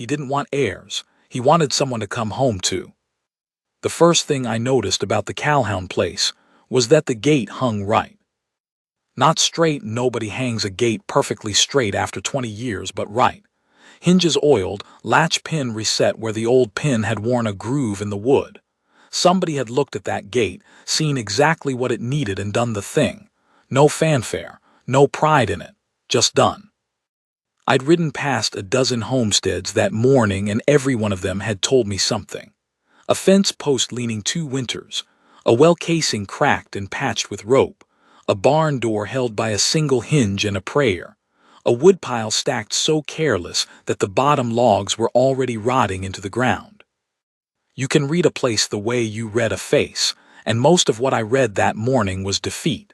He didn't want heirs. He wanted someone to come home to. The first thing I noticed about the Calhoun place was that the gate hung right. Not straight, nobody hangs a gate perfectly straight after 20 years, but right. Hinges oiled, latch pin reset where the old pin had worn a groove in the wood. Somebody had looked at that gate, seen exactly what it needed and done the thing. No fanfare, no pride in it, just done. I'd ridden past a dozen homesteads that morning and every one of them had told me something. A fence post leaning 2 winters, a well casing cracked and patched with rope, a barn door held by a single hinge and a prayer, a woodpile stacked so careless that the bottom logs were already rotting into the ground. You can read a place the way you read a face, and most of what I read that morning was defeat.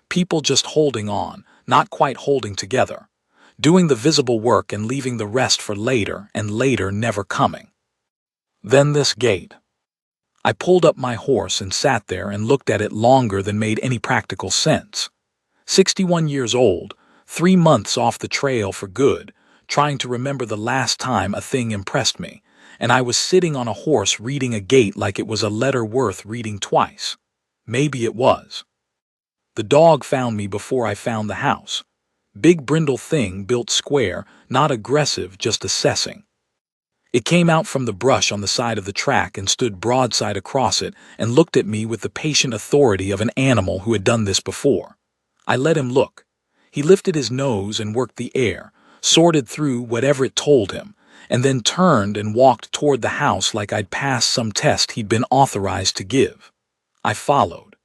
People just holding on, not quite holding together, doing the visible work and leaving the rest for later, and later never coming. Then this gate. I pulled up my horse and sat there and looked at it longer than made any practical sense. 61 years old, 3 months off the trail for good, trying to remember the last time a thing impressed me, and I was sitting on a horse reading a gate like it was a letter worth reading twice. Maybe it was. The dog found me before I found the house. Big brindle thing built square, not aggressive, just assessing. It came out from the brush on the side of the track and stood broadside across it and looked at me with the patient authority of an animal who had done this before. I let him look. He lifted his nose and worked the air, sorted through whatever it told him, and then turned and walked toward the house like I'd passed some test he'd been authorized to give. I followed.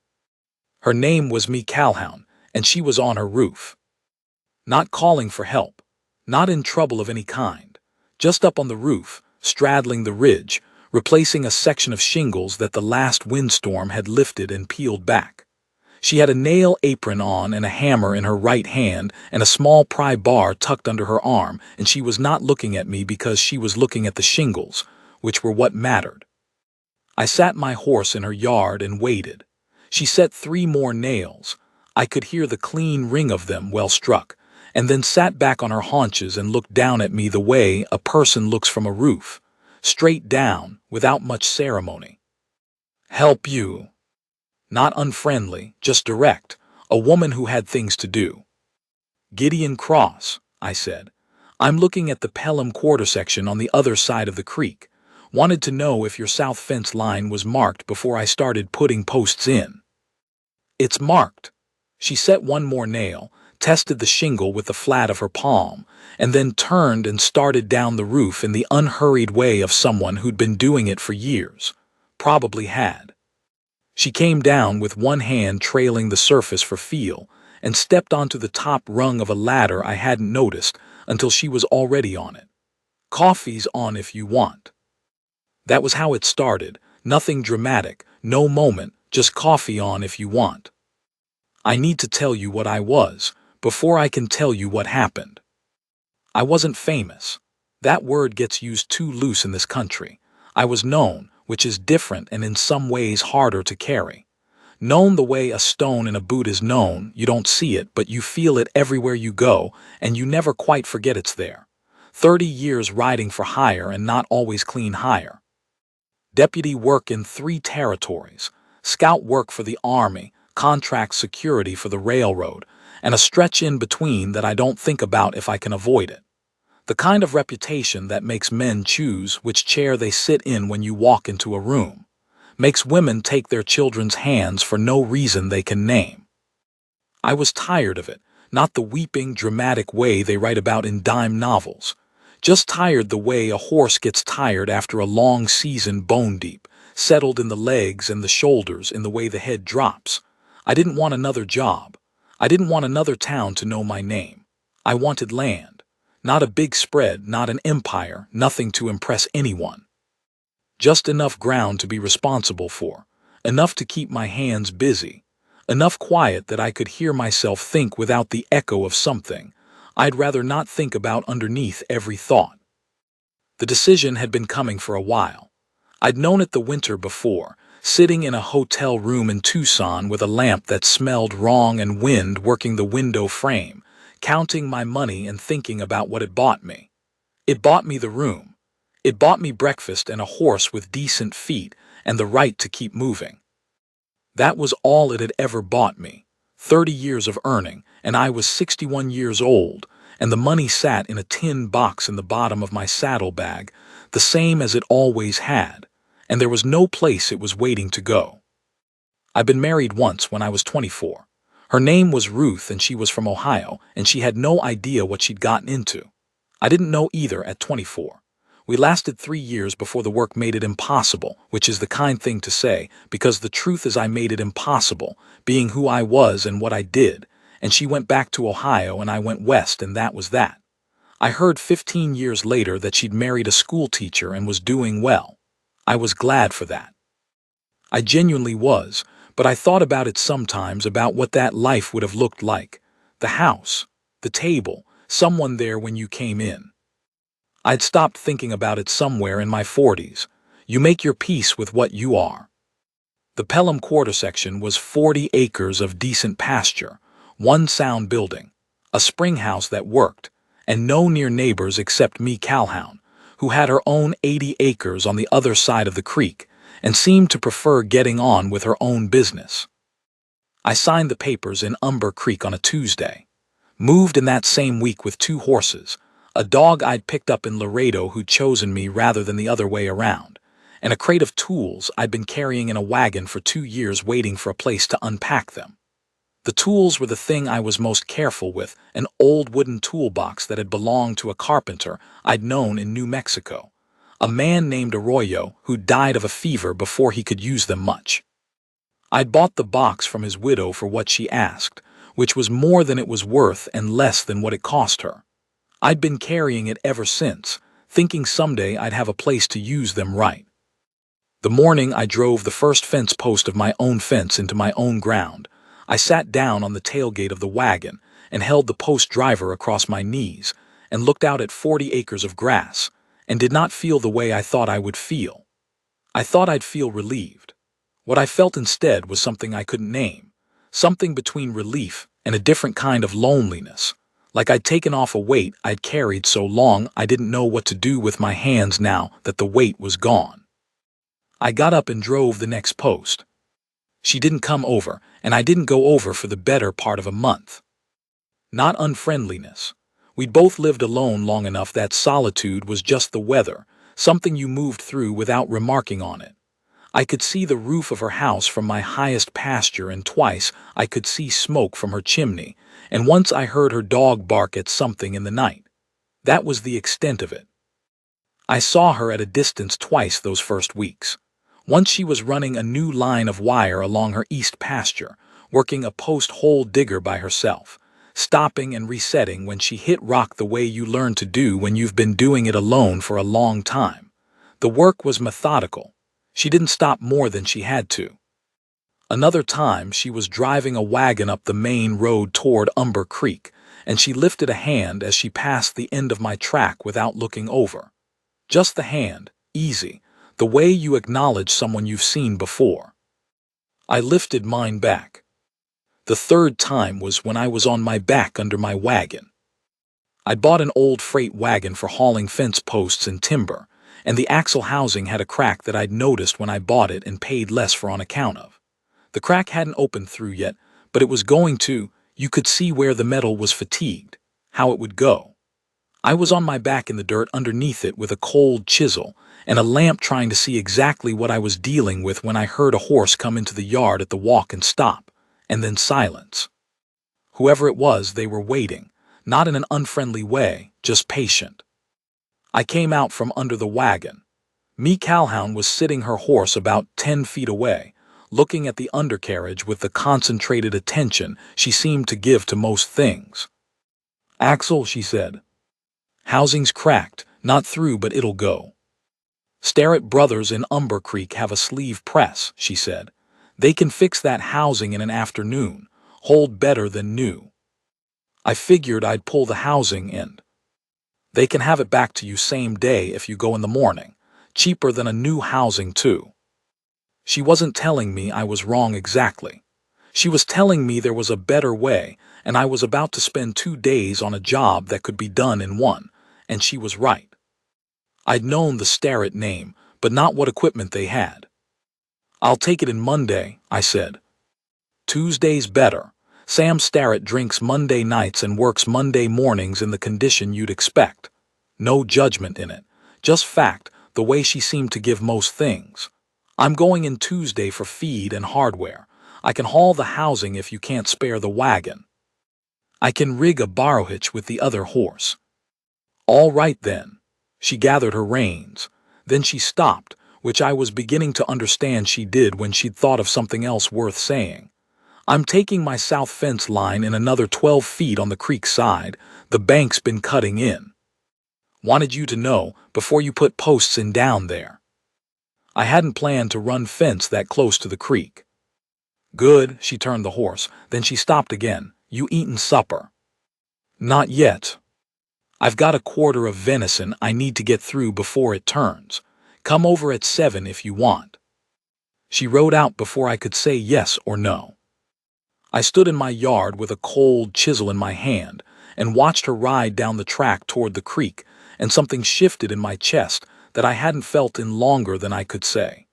Her name was Me Calhoun, and she was on her roof. Not calling for help, not in trouble of any kind, just up on the roof, straddling the ridge, replacing a section of shingles that the last windstorm had lifted and peeled back. She had a nail apron on and a hammer in her right hand and a small pry bar tucked under her arm, and she was not looking at me because she was looking at the shingles, which were what mattered. I sat my horse in her yard and waited. She set 3 more nails. I could hear the clean ring of them well struck, and then sat back on her haunches and looked down at me the way a person looks from a roof, straight down, without much ceremony. Help you. Not unfriendly, just direct, a woman who had things to do. Gideon Cross, I said. I'm looking at the Pelham quarter section on the other side of the creek. Wanted to know if your south fence line was marked before I started putting posts in. It's marked. She set 1 more nail, tested the shingle with the flat of her palm, and then turned and started down the roof in the unhurried way of someone who'd been doing it for years. Probably had. She came down with 1 hand trailing the surface for feel and stepped onto the top rung of a ladder I hadn't noticed until she was already on it. Coffee's on if you want. That was how it started, nothing dramatic, no moment, just coffee on if you want. I need to tell you what I was, before I can tell you what happened. I wasn't famous. That word gets used too loose in this country. I was known, which is different and in some ways harder to carry. Known the way a stone in a boot is known, you don't see it, but you feel it everywhere you go, and you never quite forget it's there. 30 years riding for hire and not always clean hire. Deputy work in 3 territories, scout work for the Army, contract security for the railroad, and a stretch in between that I don't think about if I can avoid it. The kind of reputation that makes men choose which chair they sit in when you walk into a room. Makes women take their children's hands for no reason they can name. I was tired of it, not the weeping, dramatic way they write about in dime novels. Just tired the way a horse gets tired after a long season bone deep, settled in the legs and the shoulders in the way the head drops. I didn't want another job. I didn't want another town to know my name. I wanted land. Not a big spread, not an empire, nothing to impress anyone. Just enough ground to be responsible for, enough to keep my hands busy, enough quiet that I could hear myself think without the echo of something I'd rather not think about underneath every thought. The decision had been coming for a while. I'd known it the winter before, sitting in a hotel room in Tucson with a lamp that smelled wrong and wind working the window frame, counting my money and thinking about what it bought me. It bought me the room. It bought me breakfast and a horse with decent feet and the right to keep moving. That was all it had ever bought me. 30 years of earning, and I was 61 years old, and the money sat in a tin box in the bottom of my saddlebag, the same as it always had, and there was no place it was waiting to go. I'd been married once when I was 24. Her name was Ruth and she was from Ohio, and she had no idea what she'd gotten into. I didn't know either at 24. We lasted 3 years before the work made it impossible, which is the kind thing to say, because the truth is I made it impossible, being who I was and what I did, and she went back to Ohio and I went west, and that was that. I heard 15 years later that she'd married a school teacher and was doing well. I was glad for that. I genuinely was, but I thought about it sometimes, about what that life would have looked like. The house, the table, someone there when you came in. I'd stopped thinking about it somewhere in my 40s. You make your peace with what you are. The Pelham quarter section was 40 acres of decent pasture, one sound building, a spring house that worked, and no near neighbors except me Calhoun, who had her own 80 acres on the other side of the creek and seemed to prefer getting on with her own business. I signed the papers in Umber Creek on a Tuesday. Moved in that same week with 2 horses, a dog I'd picked up in Laredo who'd chosen me rather than the other way around, and a crate of tools I'd been carrying in a wagon for 2 years waiting for a place to unpack them. The tools were the thing I was most careful with, an old wooden toolbox that had belonged to a carpenter I'd known in New Mexico, a man named Arroyo who died of a fever before he could use them much. I'd bought the box from his widow for what she asked, which was more than it was worth and less than what it cost her. I'd been carrying it ever since, thinking someday I'd have a place to use them right. The morning I drove the first fence post of my own fence into my own ground, I sat down on the tailgate of the wagon and held the post driver across my knees and looked out at 40 acres of grass and did not feel the way I thought I would feel. I thought I'd feel relieved. What I felt instead was something I couldn't name, something between relief and a different kind of loneliness. Like I'd taken off a weight I'd carried so long I didn't know what to do with my hands now that the weight was gone. I got up and drove the next post. She didn't come over, and I didn't go over for the better part of a month. Not unfriendliness. We'd both lived alone long enough that solitude was just the weather, something you moved through without remarking on it. I could see the roof of her house from my highest pasture, and twice I could see smoke from her chimney, and once I heard her dog bark at something in the night. That was the extent of it. I saw her at a distance twice those first weeks. Once she was running a new line of wire along her east pasture, working a post hole digger by herself, stopping and resetting when she hit rock the way you learn to do when you've been doing it alone for a long time. The work was methodical. She didn't stop more than she had to. Another time she was driving a wagon up the main road toward Umber Creek, and she lifted a hand as she passed the end of my track without looking over. Just the hand, easy, the way you acknowledge someone you've seen before. I lifted mine back. The third time was when I was on my back under my wagon. I'd bought an old freight wagon for hauling fence posts and timber, and the axle housing had a crack that I'd noticed when I bought it and paid less for on account of. The crack hadn't opened through yet, but it was going to. You could see where the metal was fatigued, how it would go. I was on my back in the dirt underneath it with a cold chisel and a lamp trying to see exactly what I was dealing with when I heard a horse come into the yard at the walk and stop, and then silence. Whoever it was, they were waiting, not in an unfriendly way, just patient. I came out from under the wagon. Me Calhoun was sitting her horse about 10 feet away, looking at the undercarriage with the concentrated attention she seemed to give to most things. "Axle," she said. "Housing's cracked, not through, but it'll go." "Starrett Brothers in Umber Creek have a sleeve press," she said. "They can fix that housing in an afternoon, hold better than new." I figured I'd pull the housing end. "They can have it back to you same day if you go in the morning. Cheaper than a new housing, too." She wasn't telling me I was wrong exactly. She was telling me there was a better way, and I was about to spend 2 days on a job that could be done in one, and she was right. I'd known the Starrett name, but not what equipment they had. "I'll take it in Monday," I said. "Tuesday's better. Sam Starrett drinks Monday nights and works Monday mornings in the condition you'd expect. No judgment in it, just fact, the way she seemed to give most things. I'm going in Tuesday for feed and hardware. I can haul the housing if you can't spare the wagon. I can rig a borrow hitch with the other horse." "All right then." She gathered her reins. Then she stopped, which I was beginning to understand she did when she'd thought of something else worth saying. "I'm taking my south fence line in another 12 feet on the creek side. The bank's been cutting in. Wanted you to know before you put posts in down there. I hadn't planned to run fence that close to the creek." "Good," she turned the horse, then she stopped again. "You eatin' supper?" "Not yet. I've got a quarter of venison I need to get through before it turns. Come over at 7 if you want." She rode out before I could say yes or no. I stood in my yard with a cold chisel in my hand and watched her ride down the track toward the creek, and something shifted in my chest that I hadn't felt in longer than I could say.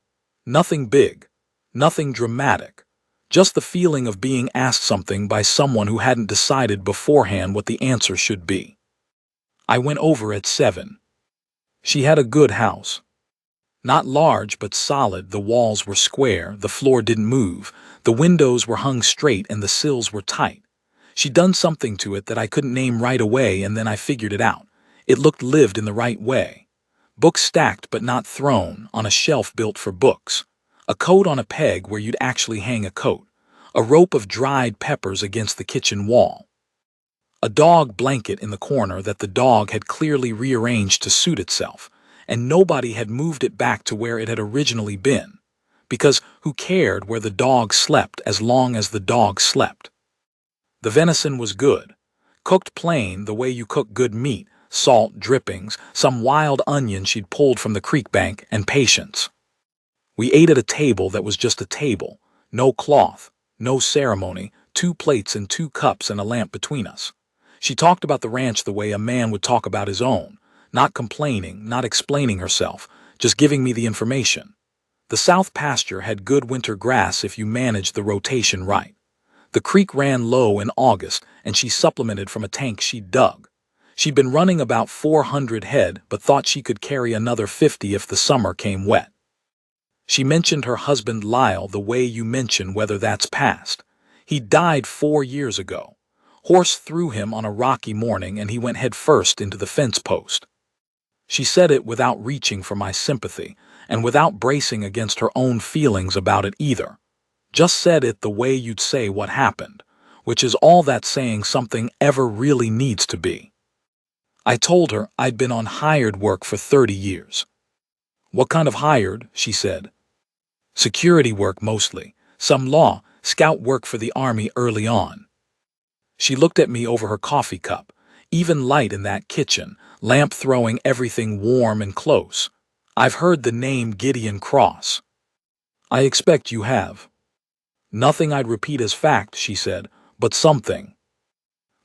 Nothing big, nothing dramatic, just the feeling of being asked something by someone who hadn't decided beforehand what the answer should be. I went over at 7. She had a good house. Not large but solid. The walls were square, the floor didn't move, the windows were hung straight and the sills were tight. She'd done something to it that I couldn't name right away, and then I figured it out. It looked lived in the right way. Books stacked but not thrown, on a shelf built for books. A coat on a peg where you'd actually hang a coat. A rope of dried peppers against the kitchen wall. A dog blanket in the corner that the dog had clearly rearranged to suit itself, and nobody had moved it back to where it had originally been. Because who cared where the dog slept as long as the dog slept? The venison was good. Cooked plain the way you cook good meat, salt, drippings, some wild onion she'd pulled from the creek bank, and patience. We ate at a table that was just a table. No cloth, no ceremony, 2 plates and 2 cups and a lamp between us. She talked about the ranch the way a man would talk about his own, not complaining, not explaining herself, just giving me the information. The south pasture had good winter grass if you managed the rotation right. The creek ran low in August, and she supplemented from a tank she'd dug. She'd been running about 400 head, but thought she could carry another 50 if the summer came wet. She mentioned her husband Lyle the way you mention whether that's past. He died 4 years ago. Horse threw him on a rocky morning and he went head first into the fence post. She said it without reaching for my sympathy, and without bracing against her own feelings about it either. Just said it the way you'd say what happened, which is all that saying something ever really needs to be. I told her I'd been on hired work for 30 years. "What kind of hired?" she said. "Security work mostly, some law, scout work for the Army early on." She looked at me over her coffee cup. Even light in that kitchen, lamp throwing everything warm and close. "I've heard the name Gideon Cross." "I expect you have." "Nothing I'd repeat as fact," she said, "but something.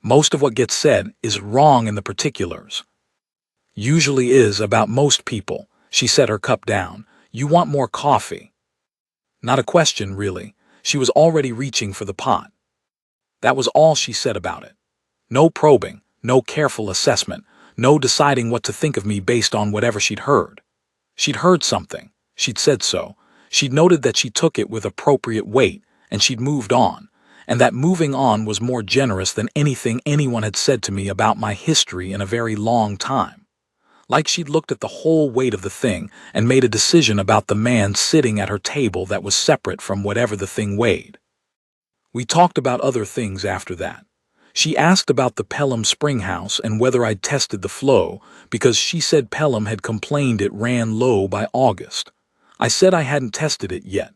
Most of what gets said is wrong in the particulars. Usually is about most people." She set her cup down. "You want more coffee?" Not a question, really. She was already reaching for the pot. That was all she said about it. No probing, no careful assessment, no deciding what to think of me based on whatever she'd heard. She'd heard something. She'd said so. She'd noted that she took it with appropriate weight, and she'd moved on, and that moving on was more generous than anything anyone had said to me about my history in a very long time. Like she'd looked at the whole weight of the thing and made a decision about the man sitting at her table that was separate from whatever the thing weighed. We talked about other things after that. She asked about the Pelham spring house and whether I'd tested the flow, because she said Pelham had complained it ran low by August. I said I hadn't tested it yet.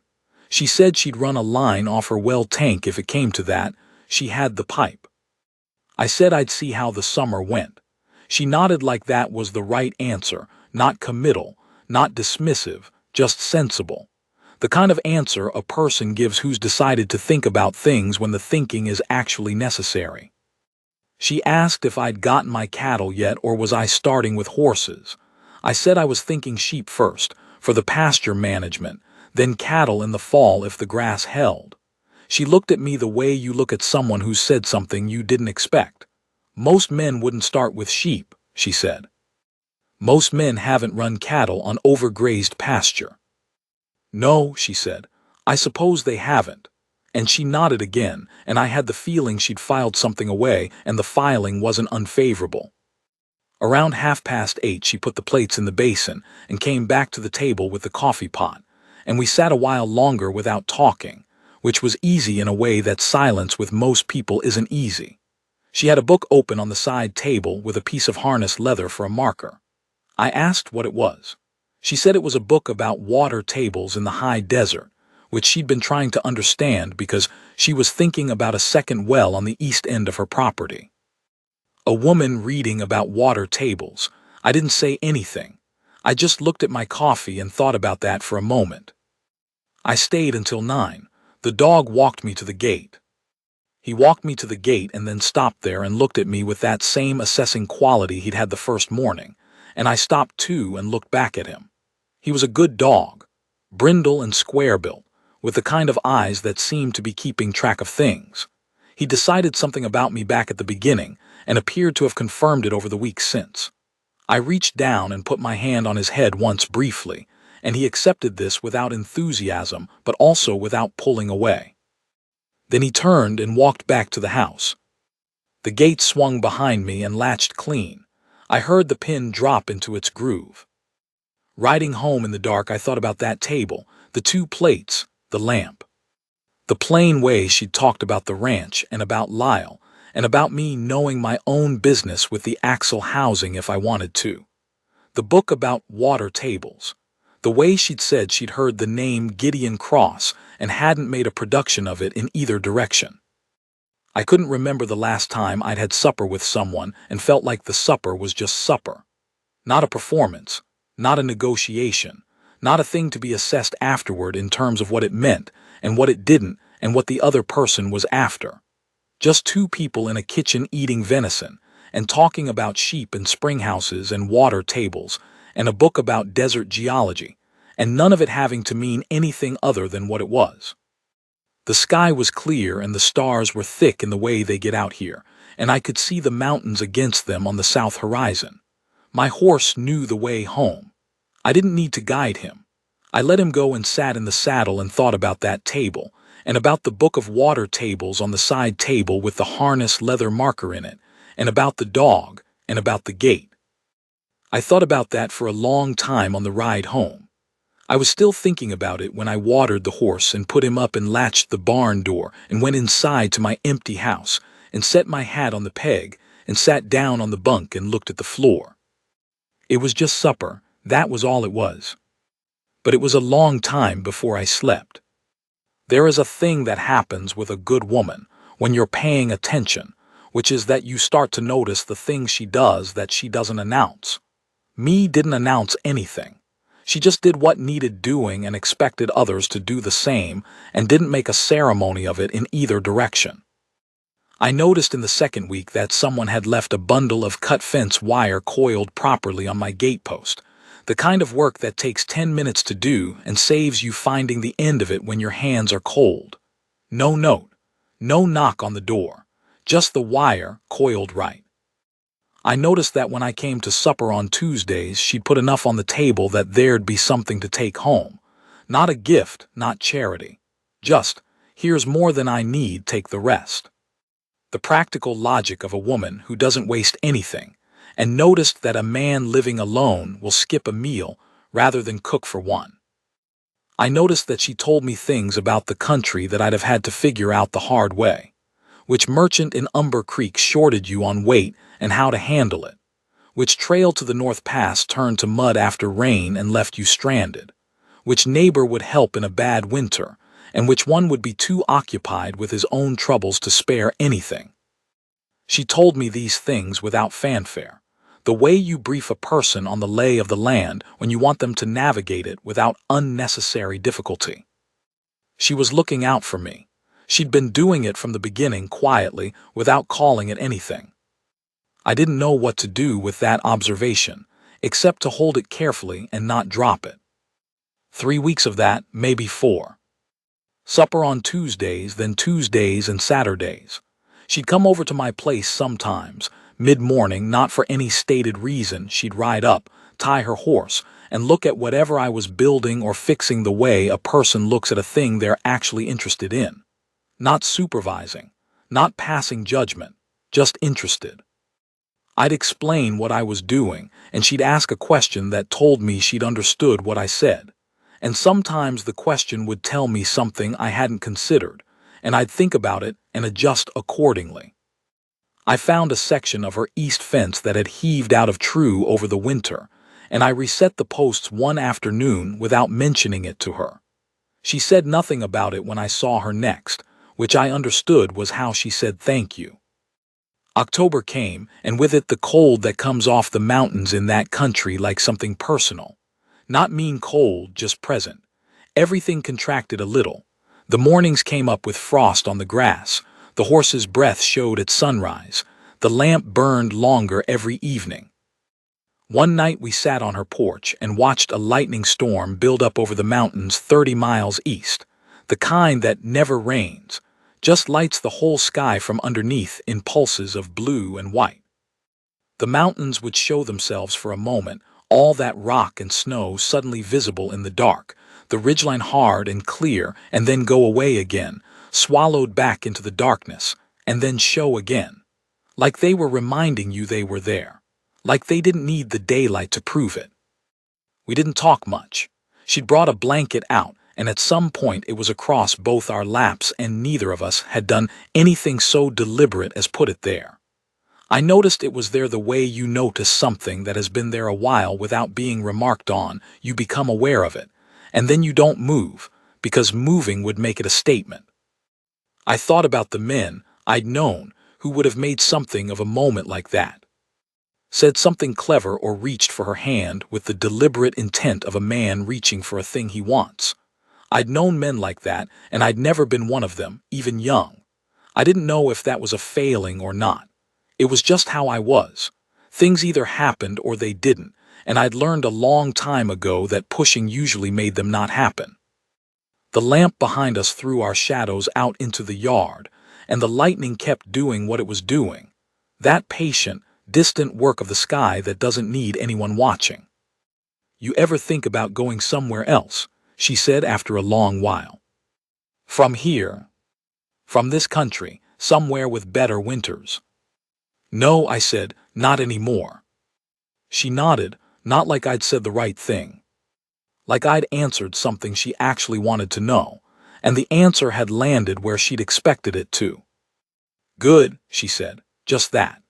She said she'd run a line off her well tank if it came to that. She had the pipe. I said I'd see how the summer went. She nodded like that was the right answer, not committal, not dismissive, just sensible. The kind of answer a person gives who's decided to think about things when the thinking is actually necessary. She asked if I'd gotten my cattle yet or was I starting with horses. I said I was thinking sheep first, for the pasture management, then cattle in the fall if the grass held. She looked at me the way you look at someone who said something you didn't expect. Most men wouldn't start with sheep, she said. Most men haven't run cattle on overgrazed pasture. No, she said. I suppose they haven't. And she nodded again, and I had the feeling she'd filed something away, and the filing wasn't unfavorable. Around 8:30, she put the plates in the basin and came back to the table with the coffee pot, and we sat a while longer without talking, which was easy in a way that silence with most people isn't easy. She had a book open on the side table with a piece of harness leather for a marker. I asked what it was. She said it was a book about water tables in the high desert, which she'd been trying to understand because she was thinking about a second well on the east end of her property. A woman reading about water tables. I didn't say anything. I just looked at my coffee and thought about that for a moment. I stayed until 9. The dog walked me to the gate. He walked me to the gate and then stopped there and looked at me with that same assessing quality he'd had the first morning, and I stopped too and looked back at him. He was a good dog, brindle and square-built, with the kind of eyes that seemed to be keeping track of things. He decided something about me back at the beginning and appeared to have confirmed it over the weeks since. I reached down and put my hand on his head once briefly, and he accepted this without enthusiasm but also without pulling away. Then he turned and walked back to the house. The gate swung behind me and latched clean. I heard the pin drop into its groove. Riding home in the dark, I thought about that table, the 2 plates, the lamp. The plain way she'd talked about the ranch and about Lyle, and about me knowing my own business with the Axel housing if I wanted to. The book about water tables. The way she'd said she'd heard the name Gideon Cross and hadn't made a production of it in either direction. I couldn't remember the last time I'd had supper with someone and felt like the supper was just supper. Not a performance, not a negotiation, not a thing to be assessed afterward in terms of what it meant and what it didn't and what the other person was after. Just 2 people in a kitchen eating venison and talking about sheep and springhouses and water tables and a book about desert geology, and none of it having to mean anything other than what it was. The sky was clear and the stars were thick in the way they get out here, and I could see the mountains against them on the south horizon. My horse knew the way home. I didn't need to guide him. I let him go and sat in the saddle and thought about that table, and about the book of water tables on the side table with the harness leather marker in it, and about the dog, and about the gate. I thought about that for a long time on the ride home. I was still thinking about it when I watered the horse and put him up and latched the barn door and went inside to my empty house and set my hat on the peg and sat down on the bunk and looked at the floor. It was just supper, that was all it was. But it was a long time before I slept. There is a thing that happens with a good woman when you're paying attention, which is that you start to notice the things she does that she doesn't announce. Me didn't announce anything. She just did what needed doing and expected others to do the same and didn't make a ceremony of it in either direction. I noticed in the second week that someone had left a bundle of cut fence wire coiled properly on my gatepost, the kind of work that takes 10 minutes to do and saves you finding the end of it when your hands are cold. No note, no knock on the door, just the wire coiled right. I noticed that when I came to supper on Tuesdays, she'd put enough on the table that there'd be something to take home. Not a gift, not charity. Just, here's more than I need, take the rest. The practical logic of a woman who doesn't waste anything, and noticed that a man living alone will skip a meal rather than cook for one. I noticed that she told me things about the country that I'd have had to figure out the hard way. Which merchant in Umber Creek shorted you on weight and how to handle it? Which trail to the North Pass turned to mud after rain and left you stranded? Which neighbor would help in a bad winter, and which one would be too occupied with his own troubles to spare anything? She told me these things without fanfare, the way you brief a person on the lay of the land when you want them to navigate it without unnecessary difficulty. She was looking out for me. She'd been doing it from the beginning quietly without calling it anything. I didn't know what to do with that observation, except to hold it carefully and not drop it. 3 weeks of that, maybe 4. Supper on Tuesdays, then Tuesdays and Saturdays. She'd come over to my place sometimes, mid-morning, not for any stated reason. She'd ride up, tie her horse, and look at whatever I was building or fixing the way a person looks at a thing they're actually interested in. Not supervising, not passing judgment, just interested. I'd explain what I was doing, and she'd ask a question that told me she'd understood what I said. And sometimes the question would tell me something I hadn't considered, and I'd think about it and adjust accordingly. I found a section of her east fence that had heaved out of true over the winter, and I reset the posts one afternoon without mentioning it to her. She said nothing about it when I saw her next, which I understood was how she said thank you. October came, and with it the cold that comes off the mountains in that country like something personal. Not mean cold, just present. Everything contracted a little. The mornings came up with frost on the grass. The horse's breath showed at sunrise. The lamp burned longer every evening. One night we sat on her porch and watched a lightning storm build up over the mountains 30 miles east. The kind that never rains, just lights the whole sky from underneath in pulses of blue and white. The mountains would show themselves for a moment, all that rock and snow suddenly visible in the dark, the ridgeline hard and clear, and then go away again, swallowed back into the darkness, and then show again. Like they were reminding you they were there. Like they didn't need the daylight to prove it. We didn't talk much. She'd brought a blanket out, and at some point it was across both our laps, and neither of us had done anything so deliberate as put it there. I noticed it was there the way you notice something that has been there a while without being remarked on. You become aware of it, and then you don't move, because moving would make it a statement. I thought about the men I'd known who would have made something of a moment like that. Said something clever or reached for her hand with the deliberate intent of a man reaching for a thing he wants. I'd known men like that, and I'd never been one of them, even young. I didn't know if that was a failing or not. It was just how I was. Things either happened or they didn't, and I'd learned a long time ago that pushing usually made them not happen. The lamp behind us threw our shadows out into the yard, and the lightning kept doing what it was doing. That patient, distant work of the sky that doesn't need anyone watching. You ever think about going somewhere else? She said after a long while. From here. From this country, somewhere with better winters. No, I said, not anymore. She nodded, not like I'd said the right thing. Like I'd answered something she actually wanted to know, and the answer had landed where she'd expected it to. Good, she said, just that.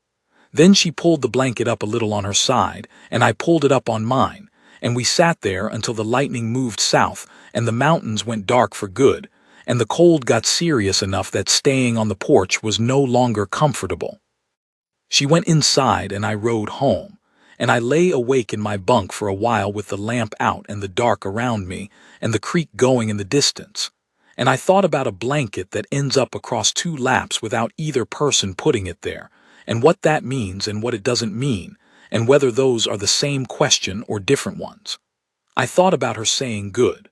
Then she pulled the blanket up a little on her side, and I pulled it up on mine, and we sat there until the lightning moved south and the mountains went dark for good, and the cold got serious enough that staying on the porch was no longer comfortable. She went inside and I rode home, and I lay awake in my bunk for a while with the lamp out and the dark around me and the creek going in the distance, and I thought about a blanket that ends up across 2 laps without either person putting it there, and what that means and what it doesn't mean, and whether those are the same question or different ones. I thought about her saying good.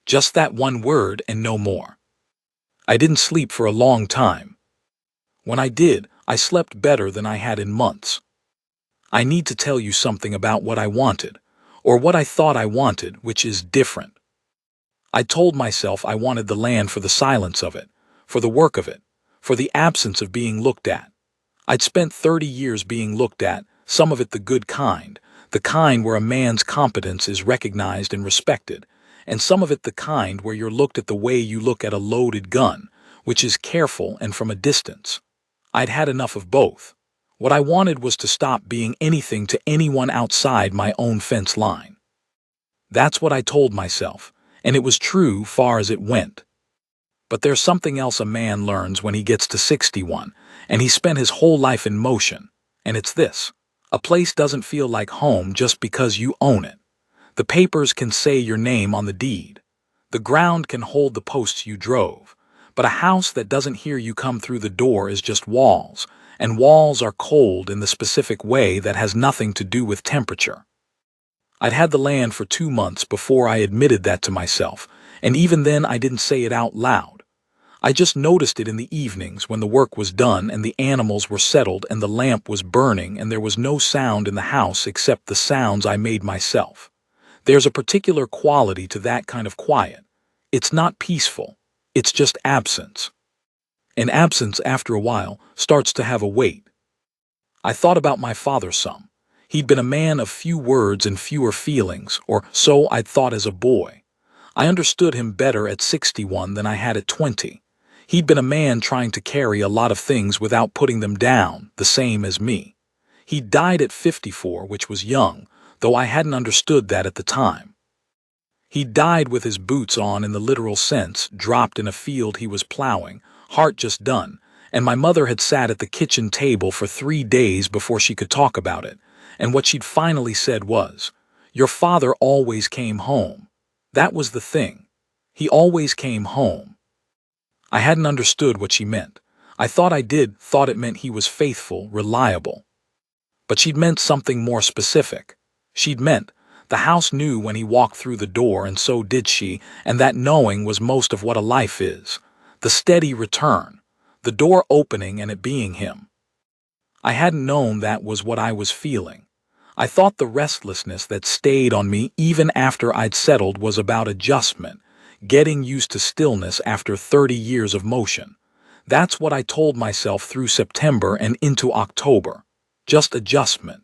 Just that one word and no more. I didn't sleep for a long time. When I did, I slept better than I had in months. I need to tell you something about what I wanted, or what I thought I wanted, which is different. I told myself I wanted the land for the silence of it, for the work of it, for the absence of being looked at. I'd spent 30 years being looked at, some of it the good kind, the kind where a man's competence is recognized and respected, and some of it the kind where you're looked at the way you look at a loaded gun, which is careful and from a distance. I'd had enough of both. What I wanted was to stop being anything to anyone outside my own fence line. That's what I told myself, and it was true far as it went. But there's something else a man learns when he gets to 61, and he's spent his whole life in motion, and it's this. A place doesn't feel like home just because you own it. The papers can say your name on the deed. The ground can hold the posts you drove. But a house that doesn't hear you come through the door is just walls, and walls are cold in the specific way that has nothing to do with temperature. I'd had the land for 2 months before I admitted that to myself, and even then I didn't say it out loud. I just noticed it in the evenings when the work was done and the animals were settled and the lamp was burning and there was no sound in the house except the sounds I made myself. There's a particular quality to that kind of quiet. It's not peaceful. It's just absence. And absence, after a while, starts to have a weight. I thought about my father some. He'd been a man of few words and fewer feelings, or so I'd thought as a boy. I understood him better at 61 than I had at 20. He'd been a man trying to carry a lot of things without putting them down, the same as me. He died at 54, which was young, though I hadn't understood that at the time. He died with his boots on in the literal sense, dropped in a field he was plowing, heart just done, and my mother had sat at the kitchen table for 3 days before she could talk about it, and what she'd finally said was, "Your father always came home." That was the thing. He always came home. I hadn't understood what she meant. I thought I did, thought it meant he was faithful, reliable. But she'd meant something more specific. She'd meant, the house knew when he walked through the door and so did she, and that knowing was most of what a life is. The steady return. The door opening and it being him. I hadn't known that was what I was feeling. I thought the restlessness that stayed on me even after I'd settled was about adjustment, getting used to stillness after 30 years of motion. That's what I told myself through September and into October. Just adjustment.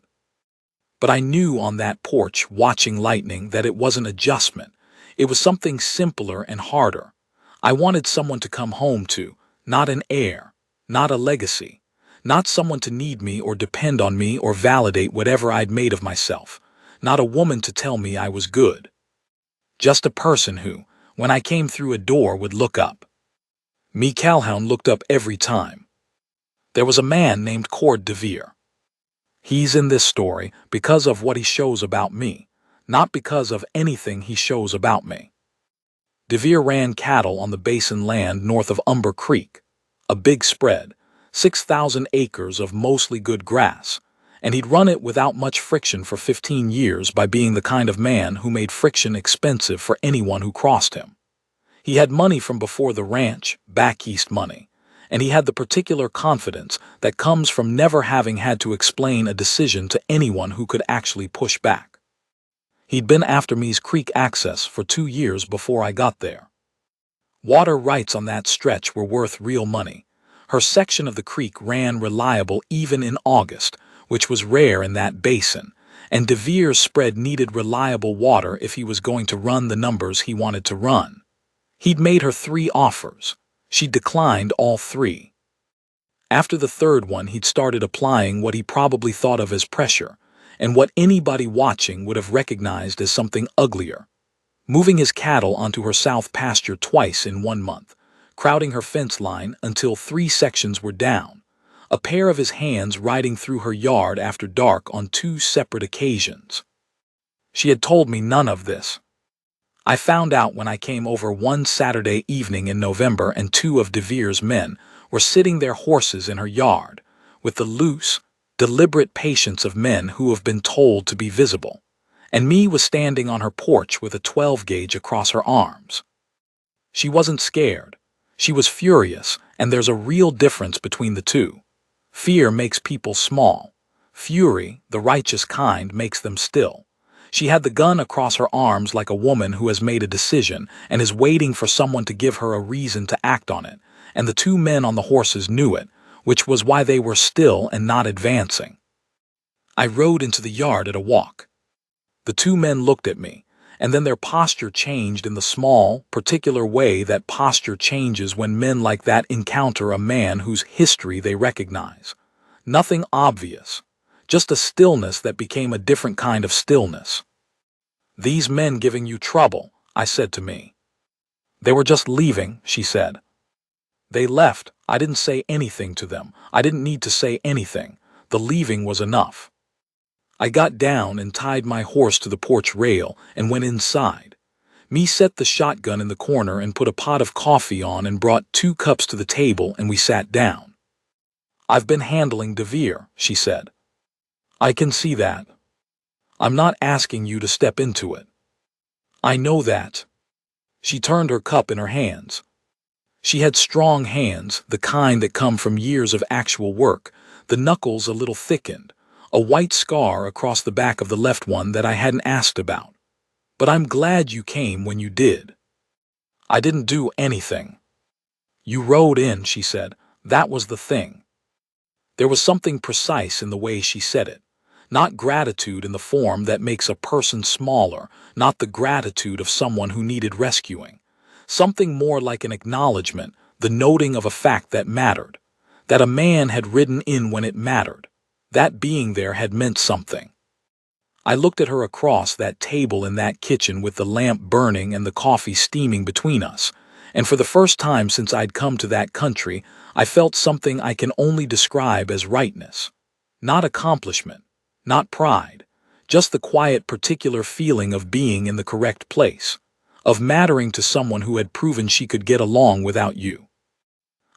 But I knew on that porch, watching lightning, that it wasn't adjustment. It was something simpler and harder. I wanted someone to come home to, not an heir, not a legacy, not someone to need me or depend on me or validate whatever I'd made of myself, not a woman to tell me I was good. Just a person who, when I came through a door, would look up. Me Calhoun looked up every time. There was a man named Cord DeVere. He's in this story because of what he shows about me, not because of anything he shows about me. DeVere ran cattle on the basin land north of Umber Creek, a big spread, 6,000 acres of mostly good grass, and he'd run it without much friction for 15 years by being the kind of man who made friction expensive for anyone who crossed him. He had money from before the ranch, back east money, and he had the particular confidence that comes from never having had to explain a decision to anyone who could actually push back. He'd been after Me's Creek access for 2 years before I got there. Water rights on that stretch were worth real money. Her section of the creek ran reliable even in August, which was rare in that basin, and DeVere's spread needed reliable water if he was going to run the numbers he wanted to run. He'd made her 3 offers. She declined all 3. After the third one, he'd started applying what he probably thought of as pressure, and what anybody watching would have recognized as something uglier. Moving his cattle onto her south pasture twice in 1 month, crowding her fence line until 3 sections were down, a pair of his hands riding through her yard after dark on 2 separate occasions. She had told me none of this. I found out when I came over one Saturday evening in November and 2 of DeVere's men were sitting their horses in her yard, with the loose, deliberate patience of men who have been told to be visible, and me was standing on her porch with a 12-gauge across her arms. She wasn't scared. She was furious, and there's a real difference between the two. Fear makes people small. Fury, the righteous kind, makes them still. She had the gun across her arms like a woman who has made a decision and is waiting for someone to give her a reason to act on it, and the 2 men on the horses knew it, which was why they were still and not advancing. I rode into the yard at a walk. The 2 men looked at me, and then their posture changed in the small, particular way that posture changes when men like that encounter a man whose history they recognize. Nothing obvious. Just a stillness that became a different kind of stillness. "These men giving you trouble," I said to me. "They were just leaving," she said. "They left. I didn't say anything to them. I didn't need to say anything. The leaving was enough." I got down and tied my horse to the porch rail and went inside. Me set the shotgun in the corner and put a pot of coffee on and brought 2 cups to the table, and we sat down. I've been handling Devere, she said. I can see that. I'm not asking you to step into it. I know that. She turned her cup in her hands. She had strong hands, the kind that come from years of actual work, the knuckles a little thickened, a white scar across the back of the left one that I hadn't asked about. But I'm glad you came when you did. I didn't do anything. You rode in, she said. That was the thing. There was something precise in the way she said it. Not gratitude in the form that makes a person smaller, not the gratitude of someone who needed rescuing. Something more like an acknowledgement, the noting of a fact that mattered. That a man had ridden in when it mattered. That being there had meant something. I looked at her across that table in that kitchen with the lamp burning and the coffee steaming between us, and for the first time since I'd come to that country, I felt something I can only describe as rightness. Not accomplishment, not pride, just the quiet particular feeling of being in the correct place, of mattering to someone who had proven she could get along without you.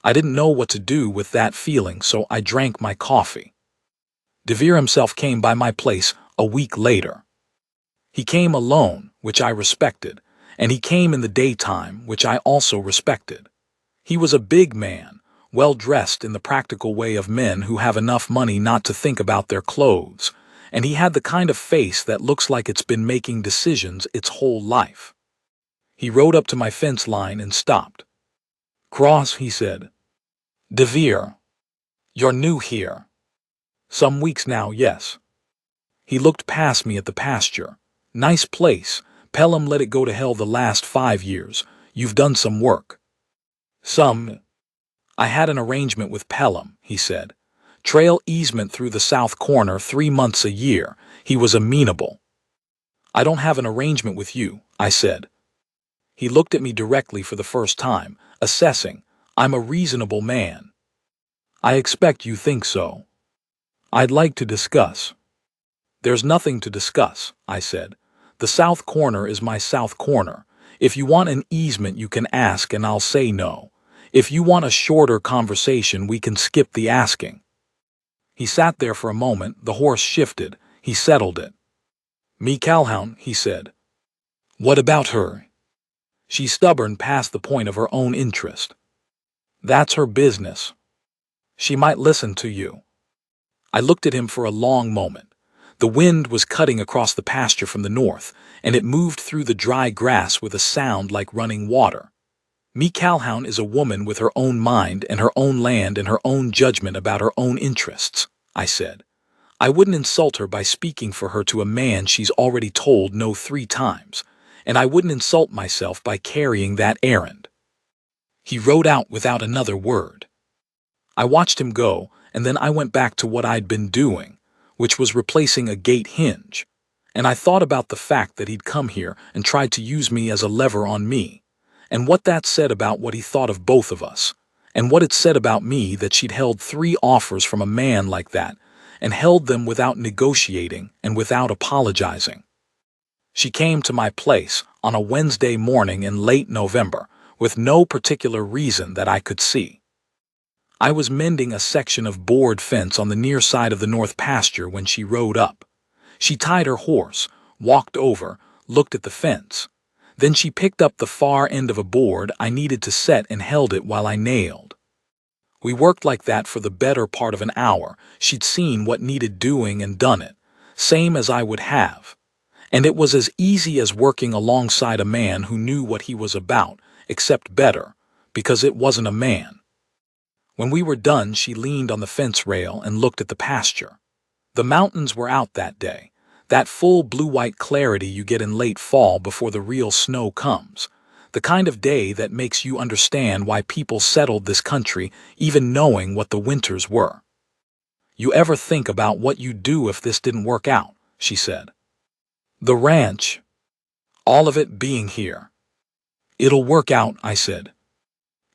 I didn't know what to do with that feeling, so I drank my coffee. Devere himself came by my place a week later. He came alone, which I respected, and he came in the daytime, which I also respected. He was a big man, well dressed in the practical way of men who have enough money not to think about their clothes, and he had the kind of face that looks like it's been making decisions its whole life. He rode up to my fence line and stopped. "Cross," he said. "Devere, you're new here." "Some weeks now, yes." He looked past me at the pasture. "Nice place. Pelham let it go to hell the last 5 years. You've done some work." "Some." "I had an arrangement with Pelham," he said. "Trail easement through the south corner 3 months a year." He was amenable. "I don't have an arrangement with you," I said. He looked at me directly for the first time, assessing. "I'm a reasonable man." "I expect you think so." "I'd like to discuss." "There's nothing to discuss," I said. "The south corner is my south corner. If you want an easement you can ask and I'll say no. If you want a shorter conversation we can skip the asking." He sat there for a moment, the horse shifted, he settled it. "Me Calhoun," he said. "What about her?" "She's stubborn past the point of her own interest." "That's her business." "She might listen to you." I looked at him for a long moment. The wind was cutting across the pasture from the north, and it moved through the dry grass with a sound like running water. Me Calhoun is a woman with her own mind and her own land and her own judgment about her own interests, I said. I wouldn't insult her by speaking for her to a man she's already told no 3 times, and I wouldn't insult myself by carrying that errand. He rode out without another word. I watched him go, and then I went back to what I'd been doing, which was replacing a gate hinge, and I thought about the fact that he'd come here and tried to use me as a lever on me, and what that said about what he thought of both of us, and what it said about me that she'd held 3 offers from a man like that, and held them without negotiating and without apologizing. She came to my place on a Wednesday morning in late November, with no particular reason that I could see. I was mending a section of board fence on the near side of the north pasture when she rode up. She tied her horse, walked over, looked at the fence. Then she picked up the far end of a board I needed to set and held it while I nailed. We worked like that for the better part of an hour. She'd seen what needed doing and done it, same as I would have. And it was as easy as working alongside a man who knew what he was about, except better, because it wasn't a man. When we were done, she leaned on the fence rail and looked at the pasture. The mountains were out that day, that full blue-white clarity you get in late fall before the real snow comes, the kind of day that makes you understand why people settled this country even knowing what the winters were. "You ever think about what you'd do if this didn't work out?" she said. "The ranch. All of it being here." "It'll work out," I said.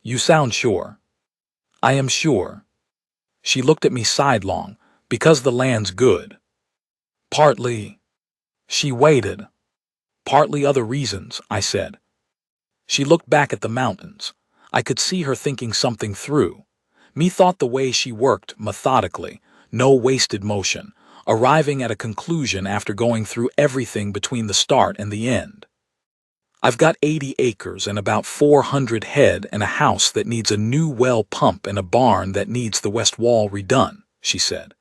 "You sound sure." "I am sure." She looked at me sidelong. "Because the land's good." "Partly." She waited. "Partly other reasons," I said. She looked back at the mountains. I could see her thinking something through. Me thought the way she worked methodically, no wasted motion, arriving at a conclusion after going through everything between the start and the end. I've got 80 acres and about 400 head and a house that needs a new well pump and a barn that needs the west wall redone, she said.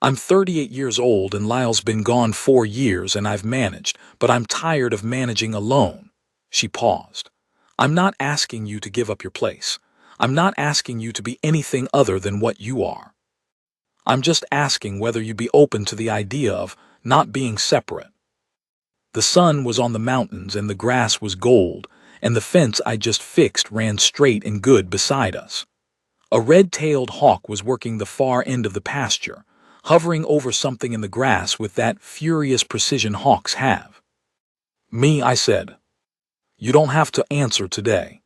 I'm 38 years old and Lyle's been gone 4 years and I've managed, but I'm tired of managing alone. She paused. I'm not asking you to give up your place. I'm not asking you to be anything other than what you are. I'm just asking whether you'd be open to the idea of not being separate. The sun was on the mountains and the grass was gold, and the fence I just fixed ran straight and good beside us. A red-tailed hawk was working the far end of the pasture, hovering over something in the grass with that furious precision hawks have. Me, I said. You don't have to answer today.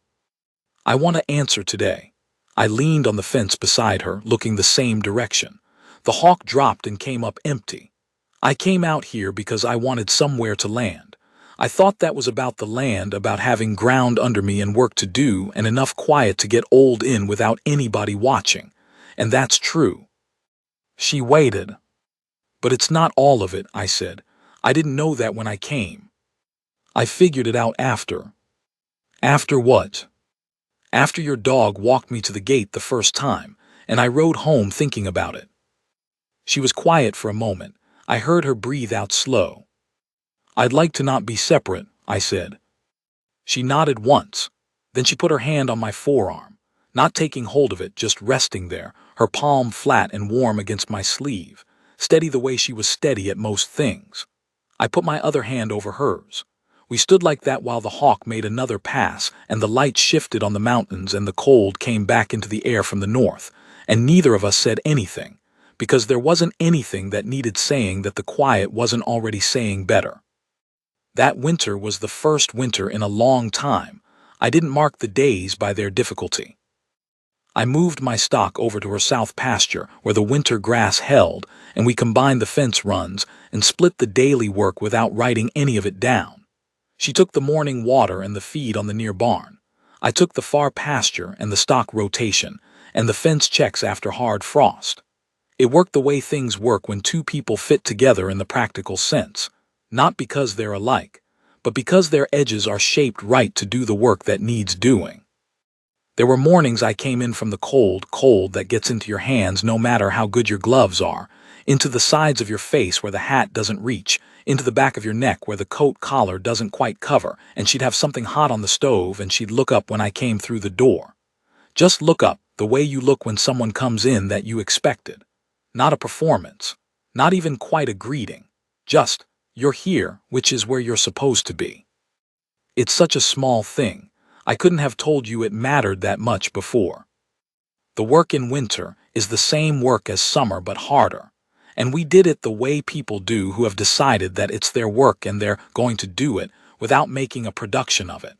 I want to answer today. I leaned on the fence beside her, looking the same direction. The hawk dropped and came up empty. I came out here because I wanted somewhere to land. I thought that was about the land, about having ground under me and work to do and enough quiet to get old in without anybody watching. And that's true. She waited. But it's not all of it, I said. I didn't know that when I came. I figured it out after. After what? After your dog walked me to the gate the first time, and I rode home thinking about it. She was quiet for a moment. I heard her breathe out slow. I'd like to not be separate, I said. She nodded once. Then she put her hand on my forearm, not taking hold of it, just resting there, her palm flat and warm against my sleeve, steady the way she was steady at most things. I put my other hand over hers. We stood like that while the hawk made another pass, and the light shifted on the mountains and the cold came back into the air from the north, and neither of us said anything, because there wasn't anything that needed saying that the quiet wasn't already saying better. That winter was the first winter in a long time. I didn't mark the days by their difficulty. I moved my stock over to her south pasture where the winter grass held, and we combined the fence runs and split the daily work without writing any of it down. She took the morning water and the feed on the near barn. I took the far pasture and the stock rotation and the fence checks after hard frost. It worked the way things work when two people fit together in the practical sense, not because they're alike, but because their edges are shaped right to do the work that needs doing. There were mornings I came in from the cold that gets into your hands no matter how good your gloves are, into the sides of your face where the hat doesn't reach, into the back of your neck where the coat collar doesn't quite cover, and she'd have something hot on the stove and she'd look up when I came through the door. Just look up, the way you look when someone comes in that you expected. Not a performance, not even quite a greeting. Just, you're here, which is where you're supposed to be. It's such a small thing. I couldn't have told you it mattered that much before. The work in winter is the same work as summer but harder. And we did it the way people do who have decided that it's their work and they're going to do it without making a production of it.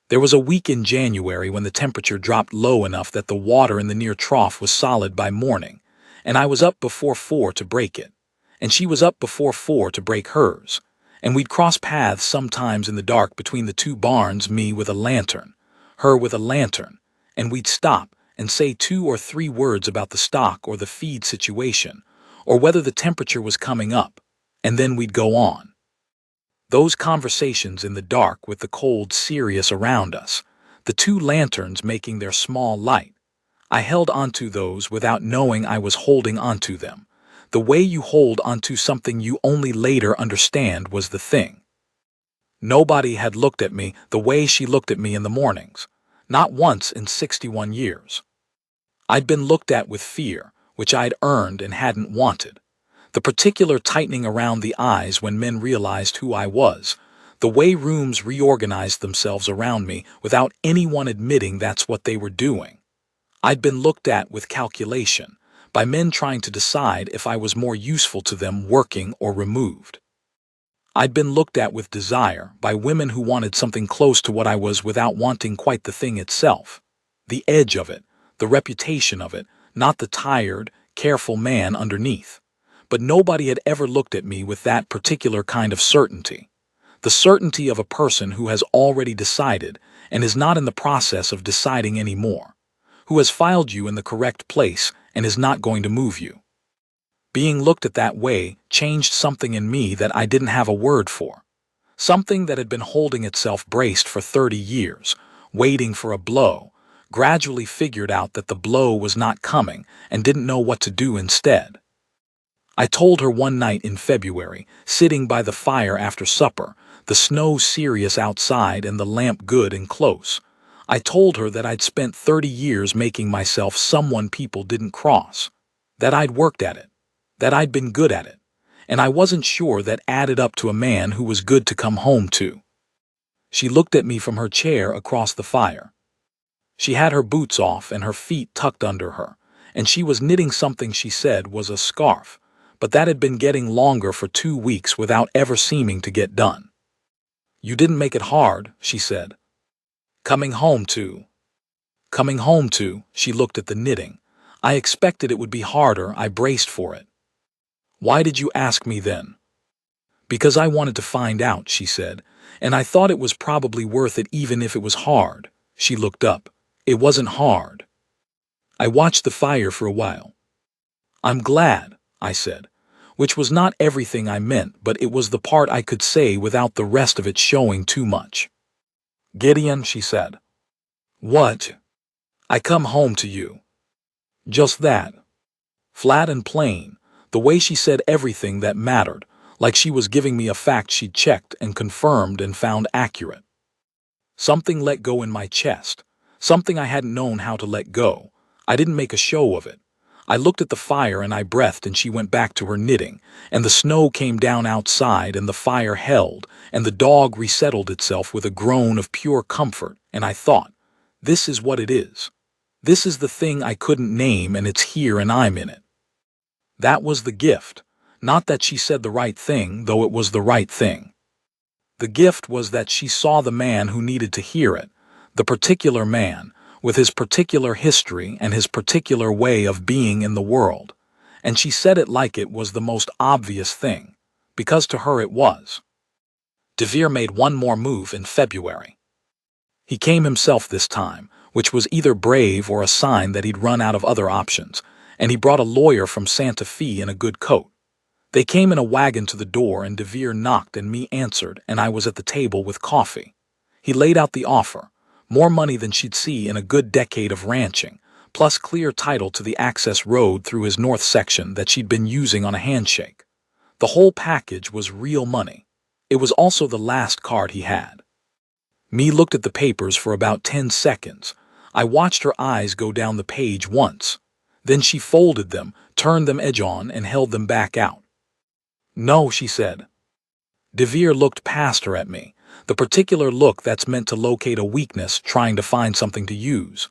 There was a week in January when the temperature dropped low enough that the water in the near trough was solid by morning, and I was up before 4 to break it, and she was up before 4 to break hers, and we'd cross paths sometimes in the dark between the two barns, me with a lantern, her with a lantern, and we'd stop and say 2 or 3 words about the stock or the feed situation, or whether the temperature was coming up, and then we'd go on. Those conversations in the dark with the cold serious around us, the 2 lanterns making their small light, I held onto those without knowing I was holding onto them. The way you hold onto something you only later understand was the thing. Nobody had looked at me the way she looked at me in the mornings, not once in 61 years. I'd been looked at with fear, which I'd earned and hadn't wanted. The particular tightening around the eyes when men realized who I was, the way rooms reorganized themselves around me without anyone admitting that's what they were doing. I'd been looked at with calculation, by men trying to decide if I was more useful to them working or removed. I'd been looked at with desire, by women who wanted something close to what I was without wanting quite the thing itself. The edge of it, the reputation of it, not the tired, careful man underneath. But nobody had ever looked at me with that particular kind of certainty. The certainty of a person who has already decided and is not in the process of deciding anymore, who has filed you in the correct place and is not going to move you. Being looked at that way changed something in me that I didn't have a word for. Something that had been holding itself braced for 30 years, waiting for a blow, gradually figured out that the blow was not coming and didn't know what to do instead. I told her one night in February, sitting by the fire after supper, the snow serious outside and the lamp good and close. I told her that I'd spent 30 years making myself someone people didn't cross, that I'd worked at it, that I'd been good at it, and I wasn't sure that added up to a man who was good to come home to. She looked at me from her chair across the fire. She had her boots off and her feet tucked under her, and she was knitting something she said was a scarf, but that had been getting longer for 2 weeks without ever seeming to get done. "You didn't make it hard," she said. Coming home to. Coming home to, she looked at the knitting. I expected it would be harder, I braced for it. "Why did you ask me then?" "Because I wanted to find out," she said, "and I thought it was probably worth it even if it was hard." She looked up. "It wasn't hard." I watched the fire for a while. "I'm glad," I said, which was not everything I meant, but it was the part I could say without the rest of it showing too much. "Gideon," she said. "What?" "I come home to you." Just that. Flat and plain, the way she said everything that mattered, like she was giving me a fact she'd checked and confirmed and found accurate. Something let go in my chest, something I hadn't known how to let go. I didn't make a show of it. I looked at the fire and I breathed and she went back to her knitting, and the snow came down outside and the fire held, and the dog resettled itself with a groan of pure comfort, and I thought, this is what it is. This is the thing I couldn't name, and it's here and I'm in it. That was the gift. Not that she said the right thing, though it was the right thing. The gift was that she saw the man who needed to hear it, the particular man, with his particular history and his particular way of being in the world, and she said it like it was the most obvious thing, because to her it was. DeVere made one more move in February. He came himself this time, which was either brave or a sign that he'd run out of other options, and he brought a lawyer from Santa Fe in a good coat. They came in a wagon to the door, and DeVere knocked and me answered, and I was at the table with coffee. He laid out the offer. More money than she'd see in a good decade of ranching, plus clear title to the access road through his north section that she'd been using on a handshake. The whole package was real money. It was also the last card he had. Me looked at the papers for about 10 seconds. I watched her eyes go down the page once. Then she folded them, turned them edge on, and held them back out. "No," she said. DeVere looked past her at me, the particular look that's meant to locate a weakness trying to find something to use.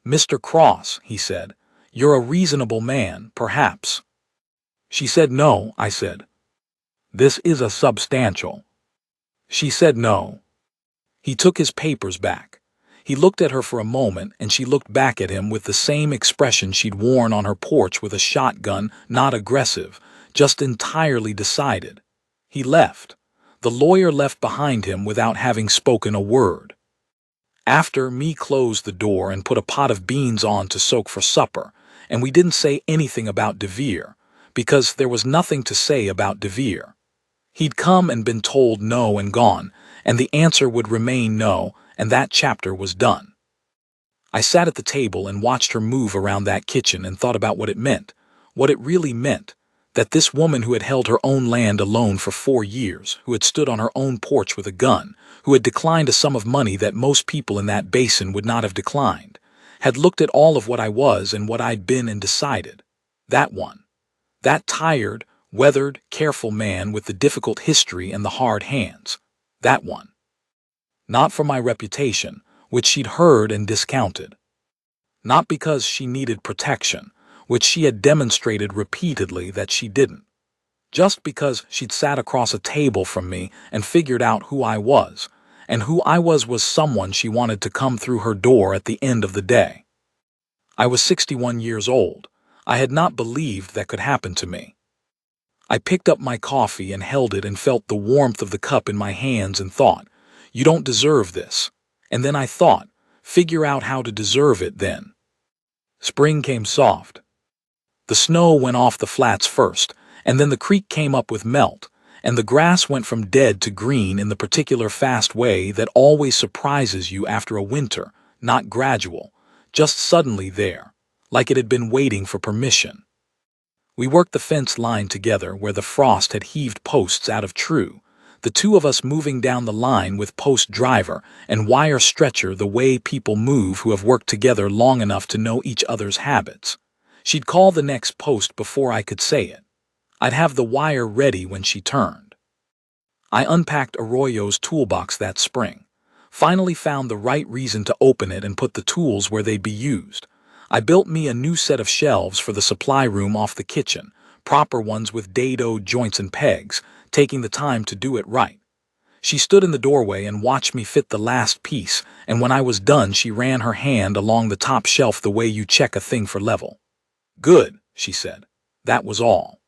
"Mr. Cross," he said, "you're a reasonable man, perhaps." She said no, I said. "This is a substantial." She said no. He took his papers back. He looked at her for a moment, and she looked back at him with the same expression she'd worn on her porch with a shotgun, not aggressive, just entirely decided. He left. The lawyer left behind him without having spoken a word. After, me closed the door and put a pot of beans on to soak for supper, and we didn't say anything about DeVere, because there was nothing to say about DeVere. He'd come and been told no and gone, and the answer would remain no, and that chapter was done. I sat at the table and watched her move around that kitchen and thought about what it meant, what it really meant, that this woman who had held her own land alone for 4 years, who had stood on her own porch with a gun, who had declined a sum of money that most people in that basin would not have declined, had looked at all of what I was and what I'd been and decided. That one. That tired, weathered, careful man with the difficult history and the hard hands. That one. Not for my reputation, which she'd heard and discounted. Not because she needed protection, which she had demonstrated repeatedly that she didn't. Just because she'd sat across a table from me and figured out who I was, and who I was someone she wanted to come through her door at the end of the day. I was 61 years old. I had not believed that could happen to me. I picked up my coffee and held it and felt the warmth of the cup in my hands and thought, you don't deserve this. And then I thought, figure out how to deserve it then. Spring came soft. The snow went off the flats first, and then the creek came up with melt, and the grass went from dead to green in the particular fast way that always surprises you after a winter, not gradual, just suddenly there, like it had been waiting for permission. We worked the fence line together where the frost had heaved posts out of true, the two of us moving down the line with post driver and wire stretcher the way people move who have worked together long enough to know each other's habits. She'd call the next post before I could say it. I'd have the wire ready when she turned. I unpacked Arroyo's toolbox that spring, finally found the right reason to open it and put the tools where they'd be used. I built me a new set of shelves for the supply room off the kitchen, proper ones with dado joints and pegs, taking the time to do it right. She stood in the doorway and watched me fit the last piece, and when I was done she ran her hand along the top shelf the way you check a thing for level. "Good," she said. That was all.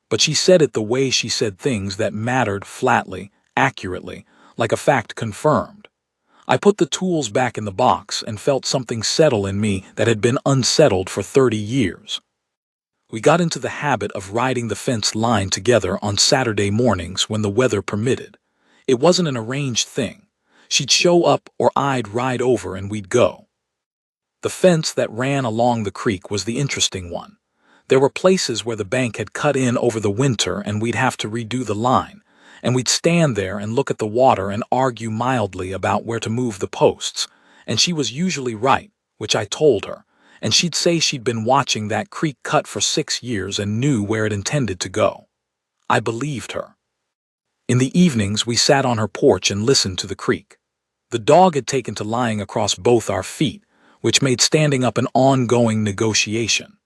But she said it the way she said things that mattered, flatly, accurately, like a fact confirmed. I put the tools back in the box and felt something settle in me that had been unsettled for 30 years. We got into the habit of riding the fence line together on Saturday mornings when the weather permitted. It wasn't an arranged thing. She'd show up or I'd ride over and we'd go. The fence that ran along the creek was the interesting one. There were places where the bank had cut in over the winter and we'd have to redo the line, and we'd stand there and look at the water and argue mildly about where to move the posts, and she was usually right, which I told her, and she'd say she'd been watching that creek cut for 6 years and knew where it intended to go. I believed her. In the evenings we sat on her porch and listened to the creek. The dog had taken to lying across both our feet, which made standing up an ongoing negotiation.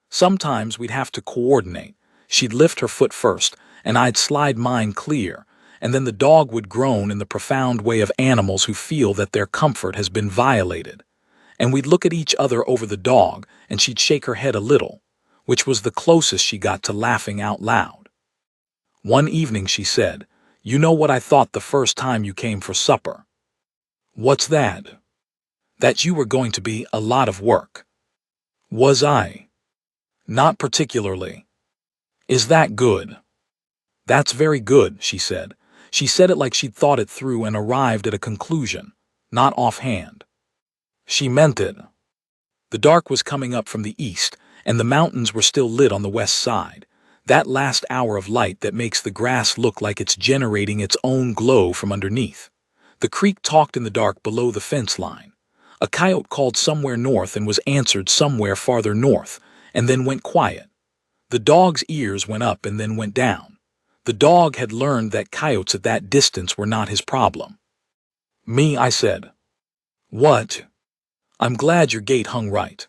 Sometimes we'd have to coordinate. She'd lift her foot first, and I'd slide mine clear, and then the dog would groan in the profound way of animals who feel that their comfort has been violated. And we'd look at each other over the dog, and she'd shake her head a little, which was the closest she got to laughing out loud. One evening she said, "You know what I thought the first time you came for supper?" "What's that?" "That you were going to be a lot of work." "Was I?" "Not particularly." "Is that good?" "That's very good," she said. She said it like she'd thought it through and arrived at a conclusion, not offhand. She meant it. The dark was coming up from the east, and the mountains were still lit on the west side, that last hour of light that makes the grass look like it's generating its own glow from underneath. The creek talked in the dark below the fence line. A coyote called somewhere north and was answered somewhere farther north, and then went quiet. The dog's ears went up and then went down. The dog had learned that coyotes at that distance were not his problem. "Me," I said. "What?" "I'm glad your gate hung right."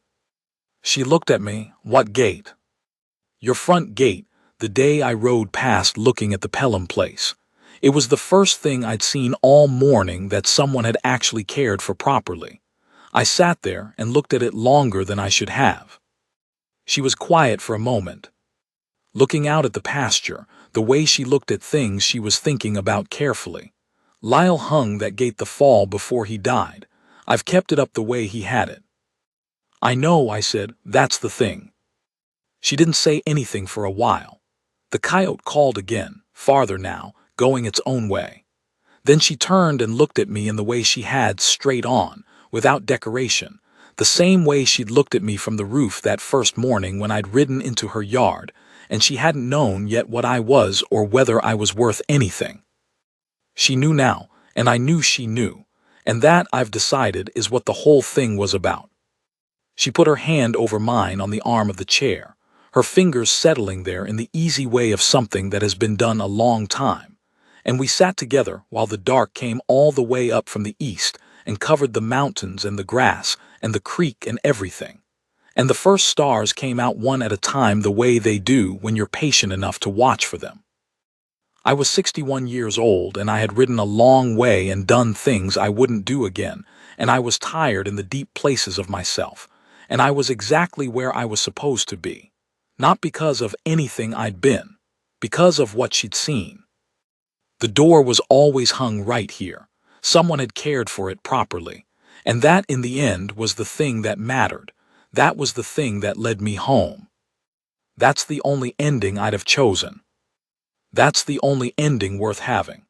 She looked at me. "What gate?" "Your front gate, the day I rode past looking at the Pelham place. It was the first thing I'd seen all morning that someone had actually cared for properly. I sat there and looked at it longer than I should have." She was quiet for a moment, looking out at the pasture, the way she looked at things she was thinking about carefully. "Lyle hung that gate the fall before he died. I've kept it up the way he had it." "I know," I said, "that's the thing." She didn't say anything for a while. The coyote called again, farther now, going its own way. Then she turned and looked at me in the way she had straight on, without decoration, the same way she'd looked at me from the roof that first morning when I'd ridden into her yard, and she hadn't known yet what I was or whether I was worth anything. She knew now, and I knew she knew, and that, I've decided, is what the whole thing was about. She put her hand over mine on the arm of the chair, her fingers settling there in the easy way of something that has been done a long time, and we sat together while the dark came all the way up from the east and covered the mountains and the grass and the creek and everything. And the first stars came out one at a time the way they do when you're patient enough to watch for them. I was 61 years old, and I had ridden a long way and done things I wouldn't do again, and I was tired in the deep places of myself, and I was exactly where I was supposed to be, not because of anything I'd been, because of what she'd seen. The door was always hung right here. Someone had cared for it properly, and that in the end was the thing that mattered. That was the thing that led me home. That's the only ending I'd have chosen. That's the only ending worth having.